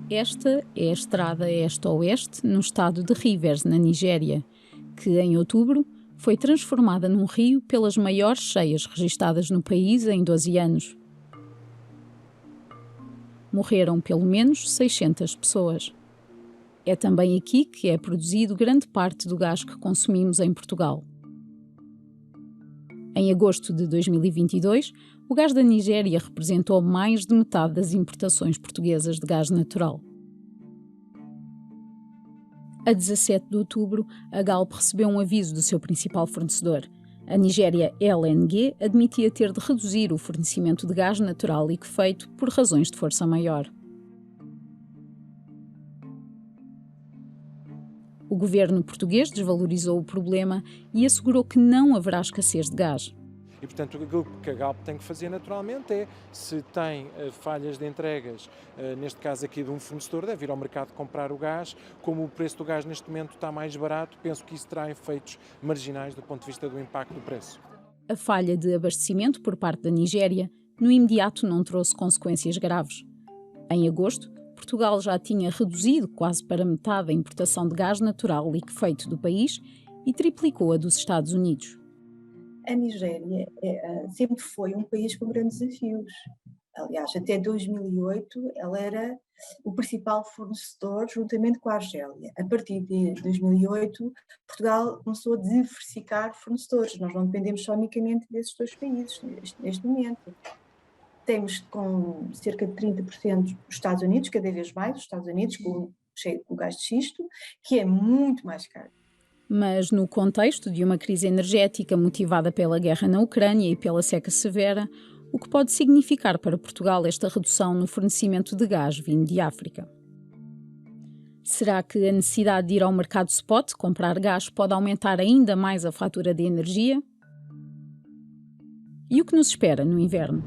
Esta é a estrada este-oeste no estado de Rivers, na Nigéria, que em outubro foi transformada num rio pelas maiores cheias registadas no país em 12 anos. Morreram pelo menos 600 pessoas. É também aqui que é produzido grande parte do gás que consumimos em Portugal. Em agosto de 2022, o gás da Nigéria representou mais de metade das importações portuguesas de gás natural. A 17 de outubro, a Galp recebeu um aviso do seu principal fornecedor. A Nigéria LNG admitia ter de reduzir o fornecimento de gás natural liquefeito por razões de força maior. O governo português desvalorizou o problema e assegurou que não haverá escassez de gás. E, portanto, aquilo que a Galp tem que fazer naturalmente é, se tem falhas de entregas, neste caso aqui de um fornecedor, deve ir ao mercado comprar o gás. Como o preço do gás neste momento está mais barato, penso que isso terá efeitos marginais do ponto de vista do impacto do preço. A falha de abastecimento por parte da Nigéria, no imediato, não trouxe consequências graves. Em agosto, Portugal já tinha reduzido quase para metade a importação de gás natural liquefeito do país e triplicou a dos Estados Unidos. A Nigéria sempre foi um país com grandes desafios. Aliás, até 2008 ela era o principal fornecedor juntamente com a Argélia. A partir de 2008, Portugal começou a diversificar fornecedores. Nós não dependemos só unicamente desses dois países neste momento. Temos com cerca de 30% dos Estados Unidos, cada vez mais, os Estados Unidos com o gás de xisto, que é muito mais caro. Mas no contexto de uma crise energética motivada pela guerra na Ucrânia e pela seca severa, o que pode significar para Portugal esta redução no fornecimento de gás vindo de África? Será que a necessidade de ir ao mercado spot comprar gás pode aumentar ainda mais a fatura de energia? E o que nos espera no inverno?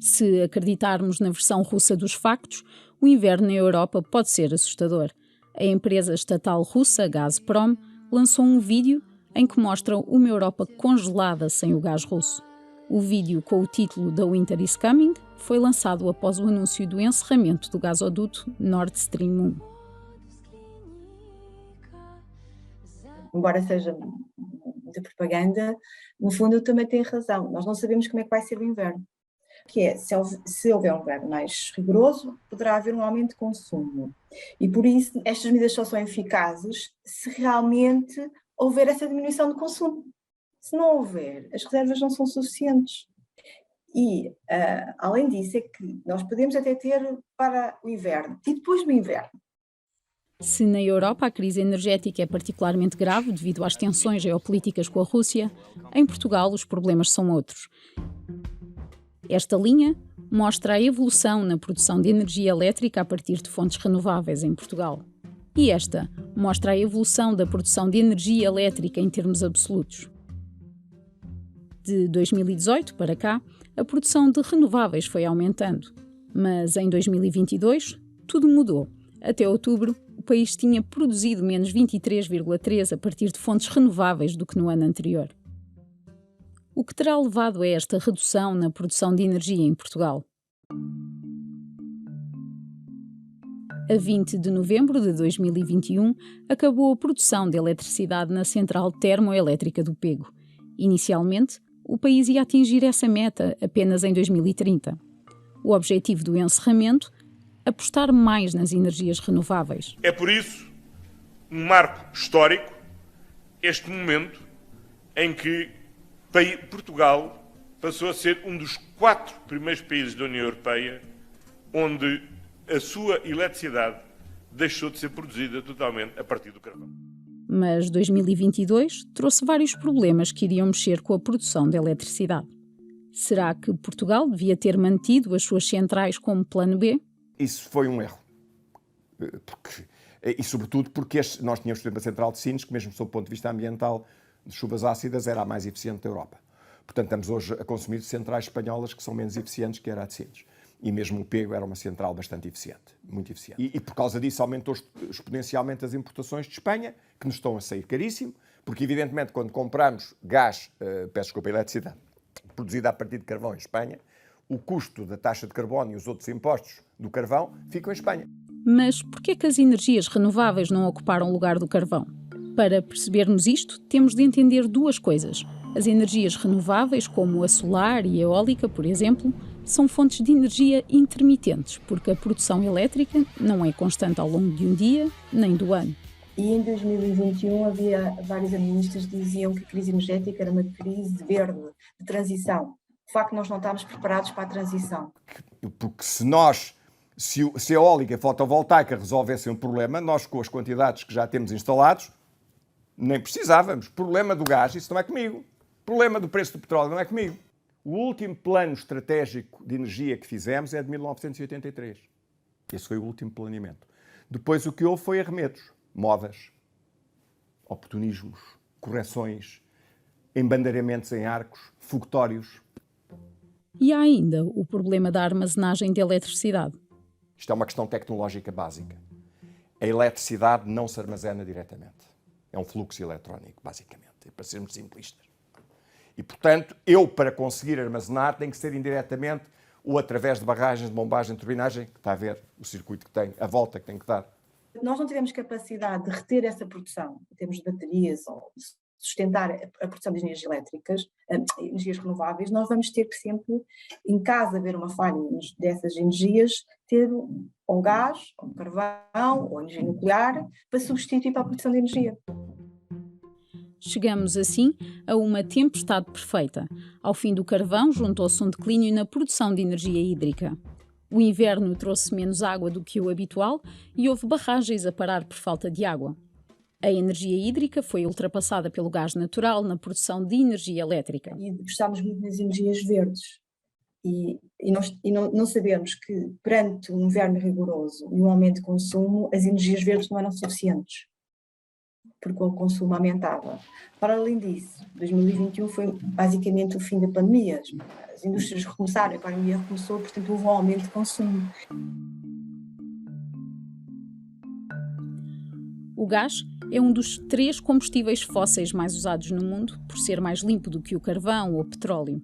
Se acreditarmos na versão russa dos factos, o inverno na Europa pode ser assustador. A empresa estatal russa Gazprom lançou um vídeo em que mostra uma Europa congelada sem o gás russo. O vídeo, com o título The Winter is Coming, foi lançado após o anúncio do encerramento do gasoduto Nord Stream 1. Embora seja de propaganda, no fundo eu também tenho razão. Nós não sabemos como é que vai ser o inverno. Que é, se houver um inverno mais rigoroso, poderá haver um aumento de consumo. E por isso, estas medidas só são eficazes se realmente houver essa diminuição de consumo. Se não houver, as reservas não são suficientes. E, além disso, é que nós podemos até ter para o inverno e depois do inverno. Se na Europa a crise energética é particularmente grave devido às tensões geopolíticas com a Rússia, em Portugal os problemas são outros. Esta linha mostra a evolução na produção de energia elétrica a partir de fontes renováveis em Portugal. E esta mostra a evolução da produção de energia elétrica em termos absolutos. De 2018 para cá, a produção de renováveis foi aumentando. Mas em 2022, tudo mudou. Até outubro, o país tinha produzido menos 23,3% a partir de fontes renováveis do que no ano anterior. O que terá levado a esta redução na produção de energia em Portugal? A 20 de novembro de 2021, acabou a produção de eletricidade na central termoelétrica do Pego. Inicialmente, o país ia atingir essa meta apenas em 2030. O objetivo do encerramento? Apostar mais nas energias renováveis. É por isso um marco histórico este momento em que Portugal passou a ser um dos 4 primeiros países da União Europeia onde a sua eletricidade deixou de ser produzida totalmente a partir do carvão. Mas 2022 trouxe vários problemas que iriam mexer com a produção de eletricidade. Será que Portugal devia ter mantido as suas centrais como plano B? Isso foi um erro. E sobretudo porque nós tínhamos, por exemplo, a central de Sines, que mesmo sob o ponto de vista ambiental, de chuvas ácidas, era a mais eficiente da Europa. Portanto, estamos hoje a consumir centrais espanholas que são menos eficientes que era a de Sines. E mesmo o Pego era uma central bastante eficiente, muito eficiente. E por causa disso aumentou exponencialmente as importações de Espanha, que nos estão a sair caríssimo, porque evidentemente quando compramos gás, eletricidade, produzida a partir de carvão em Espanha, o custo da taxa de carbono e os outros impostos do carvão ficam em Espanha. Mas por que é que as energias renováveis não ocuparam o lugar do carvão? Para percebermos isto, temos de entender duas coisas. As energias renováveis, como a solar e a eólica, por exemplo, são fontes de energia intermitentes, porque a produção elétrica não é constante ao longo de um dia, nem do ano. E em 2021 havia vários analistas que diziam que a crise energética era uma crise verde, de transição. De facto, nós não estávamos preparados para a transição. Porque se a eólica e a fotovoltaica resolvessem um problema, nós com as quantidades que já temos instalados, nem precisávamos. Problema do gás, isso não é comigo. Problema do preço do petróleo, não é comigo. O último plano estratégico de energia que fizemos é de 1983. Esse foi o último planeamento. Depois o que houve foi arremedos, modas, oportunismos, correções, embandeiramentos em arcos, foguetórios. E há ainda o problema da armazenagem de eletricidade. Isto é uma questão tecnológica básica. A eletricidade não se armazena diretamente. É um fluxo eletrónico, basicamente, para sermos simplistas. E, portanto, para conseguir armazenar, tem que ser indiretamente ou através de barragens de bombagem, de turbinagem, que está a ver o circuito que tem, a volta que tem que dar. Nós não tivemos capacidade de reter essa produção, em termos de baterias, ou sustentar a produção de energias elétricas, energias renováveis. Nós vamos ter que sempre, em caso de haver uma falha dessas energias, ter ou gás, ou carvão, ou energia nuclear, para substituir para a produção de energia. Chegamos, assim, a uma tempestade perfeita. Ao fim do carvão, juntou-se um declínio na produção de energia hídrica. O inverno trouxe menos água do que o habitual e houve barragens a parar por falta de água. A energia hídrica foi ultrapassada pelo gás natural na produção de energia elétrica. E gostámos muito das energias verdes. E não sabemos que, perante um inverno rigoroso e um aumento de consumo, as energias verdes não eram suficientes, porque o consumo aumentava. Para além disso, 2021 foi basicamente o fim da pandemia. As indústrias recomeçaram, a economia recomeçou, portanto houve um aumento de consumo. O gás é um dos 3 combustíveis fósseis mais usados no mundo, por ser mais limpo do que o carvão ou o petróleo.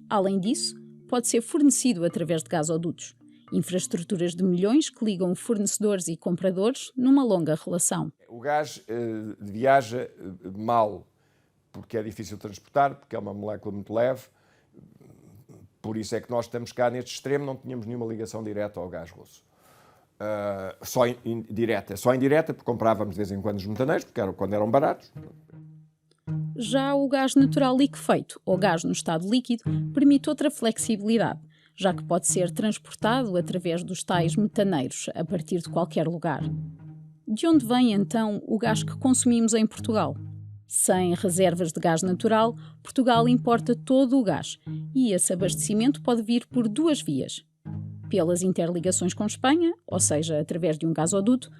Além disso, pode ser fornecido através de gasodutos, infraestruturas de milhões que ligam fornecedores e compradores numa longa relação. O gás viaja mal, porque é difícil de transportar, porque é uma molécula muito leve. Por isso é que nós estamos cá neste extremo, não tínhamos nenhuma ligação direta ao gás russo. Só indireta, porque comprávamos de vez em quando os metaneiros, porque quando eram baratos. Já o gás natural liquefeito, ou gás no estado líquido, permite outra flexibilidade, já que pode ser transportado através dos tais metaneiros, a partir de qualquer lugar. De onde vem, então, o gás que consumimos em Portugal? Sem reservas de gás natural, Portugal importa todo o gás, e esse abastecimento pode vir por 2 vias. Pelas interligações com Espanha, ou seja, através de um gasoduto,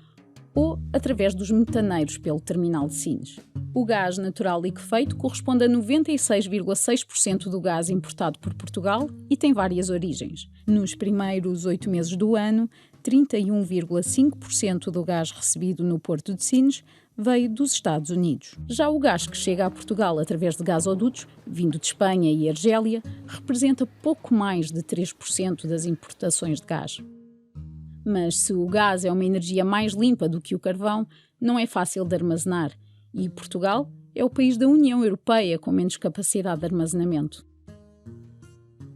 ou através dos metaneiros pelo terminal de Sines. O gás natural liquefeito corresponde a 96,6% do gás importado por Portugal e tem várias origens. Nos primeiros 8 meses do ano, 31,5% do gás recebido no Porto de Sines veio dos Estados Unidos. Já o gás que chega a Portugal através de gasodutos, vindo de Espanha e Argélia, representa pouco mais de 3% das importações de gás. Mas se o gás é uma energia mais limpa do que o carvão, não é fácil de armazenar, e Portugal é o país da União Europeia com menos capacidade de armazenamento.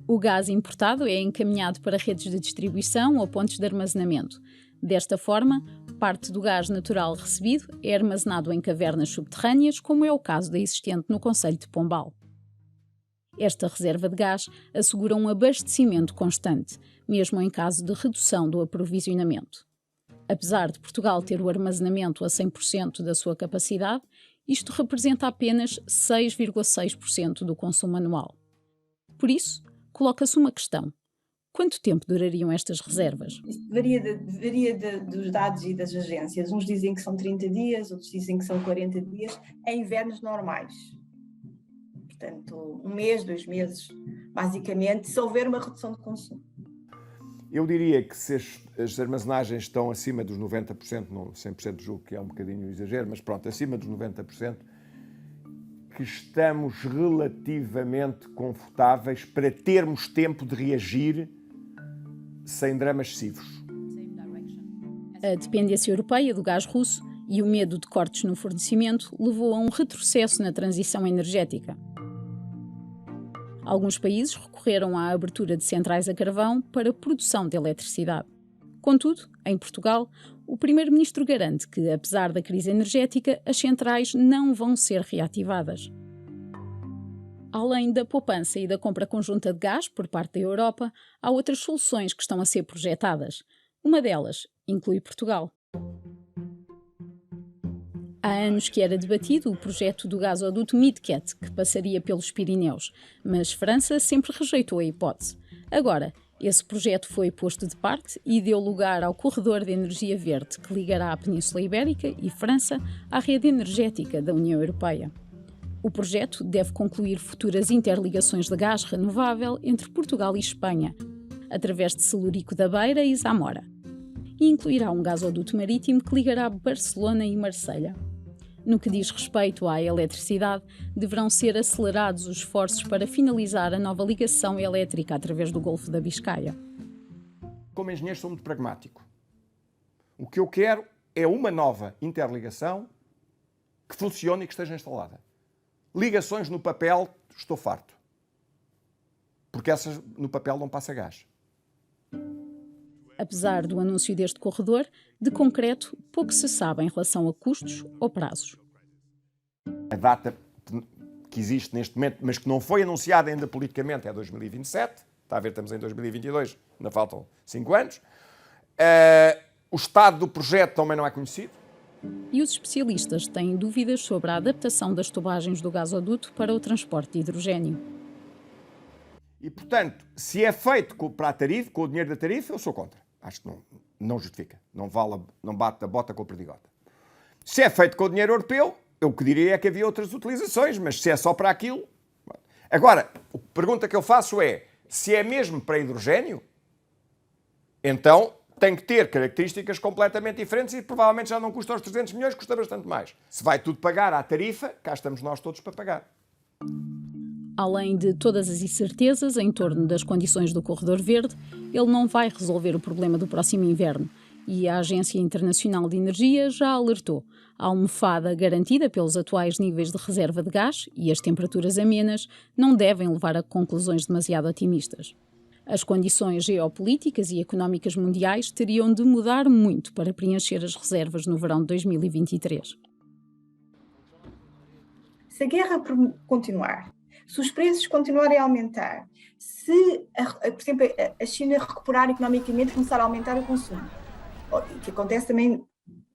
O gás importado é encaminhado para redes de distribuição ou pontos de armazenamento. Desta forma, parte do gás natural recebido é armazenado em cavernas subterrâneas, como é o caso da existente no concelho de Pombal. Esta reserva de gás assegura um abastecimento constante, mesmo em caso de redução do aprovisionamento. Apesar de Portugal ter o armazenamento a 100% da sua capacidade, isto representa apenas 6,6% do consumo anual. Por isso, coloca-se uma questão: quanto tempo durariam estas reservas? Isto varia dos dados e das agências. Uns dizem que são 30 dias, outros dizem que são 40 dias, em invernos normais. Portanto, 1 mês, 2 meses, basicamente, se houver uma redução de consumo. Eu diria que se as armazenagens estão acima dos 90%, não 100% julgo que é um bocadinho exagero, mas pronto, acima dos 90%, que estamos relativamente confortáveis para termos tempo de reagir sem dramas excessivos. A dependência europeia do gás russo e o medo de cortes no fornecimento levou a um retrocesso na transição energética. Alguns países recorreram à abertura de centrais a carvão para a produção de eletricidade. Contudo, em Portugal, o primeiro-ministro garante que, apesar da crise energética, as centrais não vão ser reativadas. Além da poupança e da compra conjunta de gás por parte da Europa, há outras soluções que estão a ser projetadas. Uma delas inclui Portugal. Há anos que era debatido o projeto do gasoduto Midcat, que passaria pelos Pirineus, mas França sempre rejeitou a hipótese. Agora, esse projeto foi posto de parte e deu lugar ao corredor de energia verde, que ligará a Península Ibérica e França à rede energética da União Europeia. O projeto deve concluir futuras interligações de gás renovável entre Portugal e Espanha, através de Celurico da Beira e Zamora, e incluirá um gasoduto marítimo que ligará Barcelona e Marselha. No que diz respeito à eletricidade, deverão ser acelerados os esforços para finalizar a nova ligação elétrica através do Golfo da Biscaia. Como engenheiro sou muito pragmático. O que eu quero é uma nova interligação que funcione e que esteja instalada. Ligações no papel, estou farto. Porque essas no papel não passa gás. Apesar do anúncio deste corredor, de concreto, pouco se sabe em relação a custos ou prazos. A data que existe neste momento, mas que não foi anunciada ainda politicamente, é 2027. Está a ver, estamos em 2022, ainda faltam 5 anos. O estado do projeto também não é conhecido. E os especialistas têm dúvidas sobre a adaptação das tubagens do gasoduto para o transporte de hidrogênio. E, portanto, se é feito para a tarifa, com o dinheiro da tarifa, eu sou contra. Acho que não justifica. Não bate a bota com a perdigota. Se é feito com o dinheiro europeu, eu o que diria é que havia outras utilizações, mas se é só para aquilo... Agora, a pergunta que eu faço é, se é mesmo para hidrogênio, então tem que ter características completamente diferentes e provavelmente já não custa os 300 milhões, custa bastante mais. Se vai tudo pagar à tarifa, cá estamos nós todos para pagar. Além de todas as incertezas em torno das condições do Corredor Verde, ele não vai resolver o problema do próximo inverno e a Agência Internacional de Energia já alertou. A almofada garantida pelos atuais níveis de reserva de gás e as temperaturas amenas não devem levar a conclusões demasiado otimistas. As condições geopolíticas e económicas mundiais teriam de mudar muito para preencher as reservas no verão de 2023. Se a guerra continuar, se os preços continuarem a aumentar, se, por exemplo, a China recuperar economicamente e começar a aumentar o consumo, que acontece também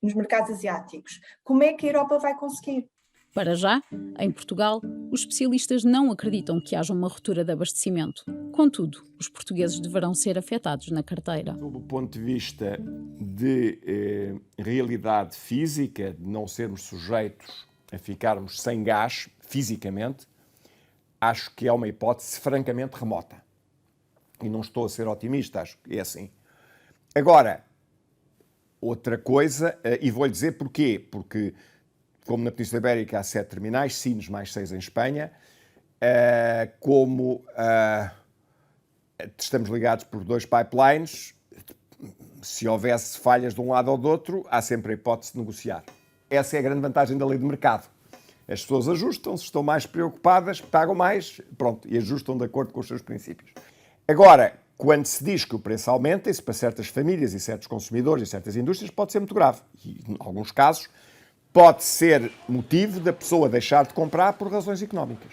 nos mercados asiáticos, como é que a Europa vai conseguir? Para já, em Portugal, os especialistas não acreditam que haja uma ruptura de abastecimento. Contudo, os portugueses deverão ser afetados na carteira. Do ponto de vista de realidade física, de não sermos sujeitos a ficarmos sem gás fisicamente, acho que é uma hipótese francamente remota. E não estou a ser otimista, acho que é assim. Agora, outra coisa, e vou-lhe dizer porquê, porque como na Península Ibérica há 7 terminais, Sines mais 6 em Espanha, como estamos ligados por 2 pipelines, se houvesse falhas de um lado ou do outro, há sempre a hipótese de negociar. Essa é a grande vantagem da lei de mercado. As pessoas ajustam-se, estão mais preocupadas, pagam mais, pronto, e ajustam de acordo com os seus princípios. Agora, quando se diz que o preço aumenta, isso para certas famílias e certos consumidores e certas indústrias pode ser muito grave. E, em alguns casos, pode ser motivo da pessoa deixar de comprar por razões económicas.